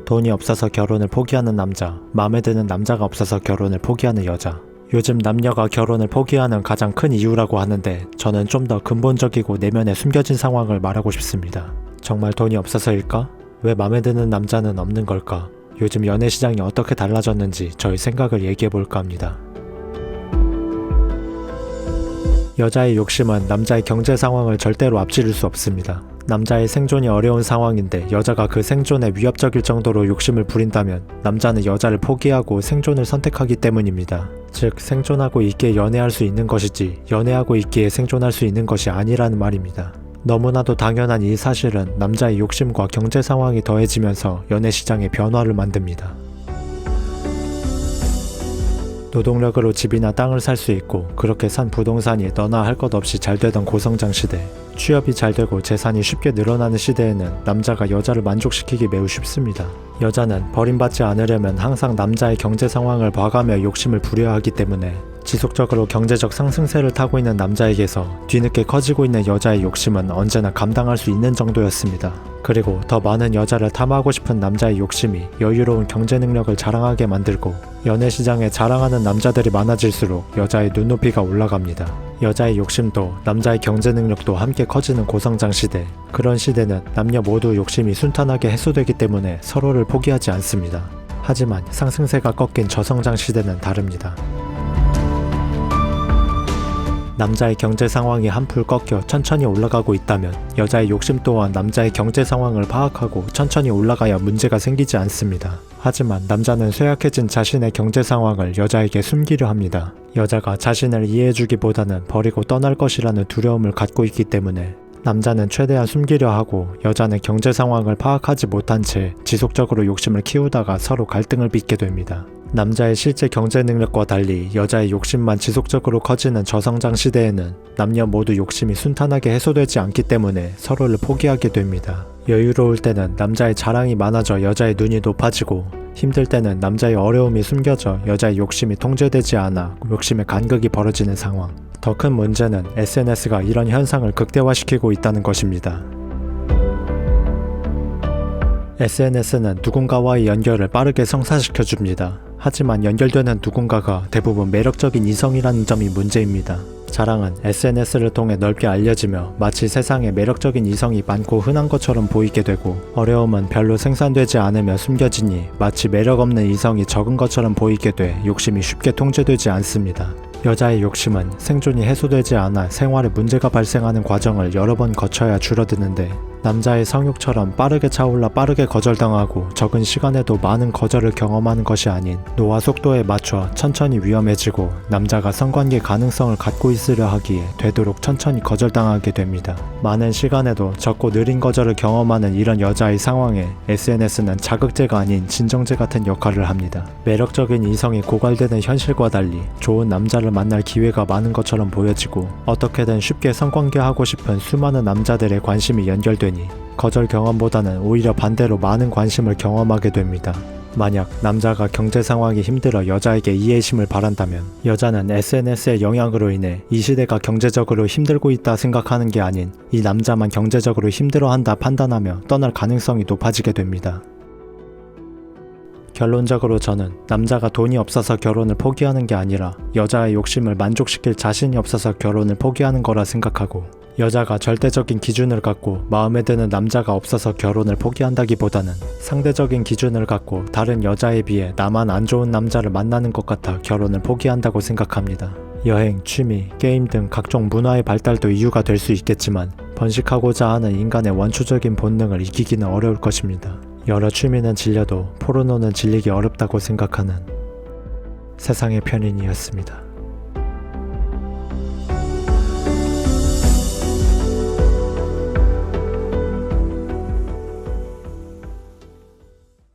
돈이 없어서 결혼을 포기하는 남자, 마음에 드는 남자가 없어서 결혼을 포기하는 여자. 요즘 남녀가 결혼을 포기하는 가장 큰 이유라고 하는데 저는 좀 더 근본적이고 내면에 숨겨진 상황을 말하고 싶습니다. 정말 돈이 없어서일까? 왜 마음에 드는 남자는 없는 걸까? 요즘 연애 시장이 어떻게 달라졌는지 저희 생각을 얘기해 볼까 합니다. 여자의 욕심은 남자의 경제 상황을 절대로 앞지를 수 없습니다. 남자의 생존이 어려운 상황인데 여자가 그 생존에 위협적일 정도로 욕심을 부린다면 남자는 여자를 포기하고 생존을 선택하기 때문입니다. 즉, 생존하고 있기에 연애할 수 있는 것이지 연애하고 있기에 생존할 수 있는 것이 아니라는 말입니다. 너무나도 당연한 이 사실은 남자의 욕심과 경제 상황이 더해지면서 연애 시장에 변화를 만듭니다. 노동력으로 집이나 땅을 살 수 있고 그렇게 산 부동산이 너나 할 것 없이 잘 되던 고성장 시대, 취업이 잘 되고 재산이 쉽게 늘어나는 시대에는 남자가 여자를 만족시키기 매우 쉽습니다. 여자는 버림받지 않으려면 항상 남자의 경제 상황을 봐가며 욕심을 부려야 하기 때문에 지속적으로 경제적 상승세를 타고 있는 남자에게서 뒤늦게 커지고 있는 여자의 욕심은 언제나 감당할 수 있는 정도였습니다. 그리고 더 많은 여자를 탐하고 싶은 남자의 욕심이 여유로운 경제 능력을 자랑하게 만들고 연애 시장에 자랑하는 남자들이 많아질수록 여자의 눈높이가 올라갑니다. 여자의 욕심도 남자의 경제 능력도 함께 커지는 고성장 시대, 그런 시대는 남녀 모두 욕심이 순탄하게 해소되기 때문에 서로를 포기하지 않습니다. 하지만 상승세가 꺾인 저성장 시대는 다릅니다. 남자의 경제 상황이 한풀 꺾여 천천히 올라가고 있다면 여자의 욕심 또한 남자의 경제 상황을 파악하고 천천히 올라가야 문제가 생기지 않습니다. 하지만 남자는 쇠약해진 자신의 경제 상황을 여자에게 숨기려 합니다. 여자가 자신을 이해해주기보다는 버리고 떠날 것이라는 두려움을 갖고 있기 때문에 남자는 최대한 숨기려 하고 여자는 경제 상황을 파악하지 못한 채 지속적으로 욕심을 키우다가 서로 갈등을 빚게 됩니다. 남자의 실제 경제 능력과 달리 여자의 욕심만 지속적으로 커지는 저성장 시대에는 남녀 모두 욕심이 순탄하게 해소되지 않기 때문에 서로를 포기하게 됩니다. 여유로울 때는 남자의 자랑이 많아져 여자의 눈이 높아지고 힘들 때는 남자의 어려움이 숨겨져 여자의 욕심이 통제되지 않아 욕심의 간극이 벌어지는 상황. 더 큰 문제는 SNS가 이런 현상을 극대화시키고 있다는 것입니다. SNS는 누군가와의 연결을 빠르게 성사시켜줍니다. 하지만 연결되는 누군가가 대부분 매력적인 이성이라는 점이 문제입니다. 자랑은 SNS를 통해 넓게 알려지며 마치 세상에 매력적인 이성이 많고 흔한 것처럼 보이게 되고 어려움은 별로 생산되지 않으며 숨겨지니 마치 매력 없는 이성이 적은 것처럼 보이게 돼 욕심이 쉽게 통제되지 않습니다. 여자의 욕심은 생존이 해소되지 않아 생활에 문제가 발생하는 과정을 여러 번 거쳐야 줄어드는데 남자의 성욕처럼 빠르게 차올라 빠르게 거절당하고 적은 시간에도 많은 거절을 경험하는 것이 아닌 노화 속도에 맞춰 천천히 위험해지고 남자가 성관계 가능성을 갖고 있으려 하기에 되도록 천천히 거절당하게 됩니다. 많은 시간에도 적고 느린 거절을 경험하는 이런 여자의 상황에 SNS는 자극제가 아닌 진정제 같은 역할을 합니다. 매력적인 이성이 고갈되는 현실과 달리 좋은 남자를 만날 기회가 많은 것처럼 보여지고 어떻게든 쉽게 성관계하고 싶은 수많은 남자들의 관심이 연결되니 거절 경험보다는 오히려 반대로 많은 관심을 경험하게 됩니다. 만약 남자가 경제 상황이 힘들어 여자에게 이해심을 바란다면 여자는 SNS의 영향으로 인해 이 시대가 경제적으로 힘들고 있다 생각하는 게 아닌 이 남자만 경제적으로 힘들어한다 판단하며 떠날 가능성이 높아지게 됩니다. 결론적으로 저는 남자가 돈이 없어서 결혼을 포기하는 게 아니라 여자의 욕심을 만족시킬 자신이 없어서 결혼을 포기하는 거라 생각하고 여자가 절대적인 기준을 갖고 마음에 드는 남자가 없어서 결혼을 포기한다기보다는 상대적인 기준을 갖고 다른 여자에 비해 나만 안 좋은 남자를 만나는 것 같아 결혼을 포기한다고 생각합니다. 여행, 취미, 게임 등 각종 문화의 발달도 이유가 될 수 있겠지만 번식하고자 하는 인간의 원초적인 본능을 이기기는 어려울 것입니다. 여러 취미는 질려도 포르노는 질리기 어렵다고 생각하는 세상의 편인이었습니다.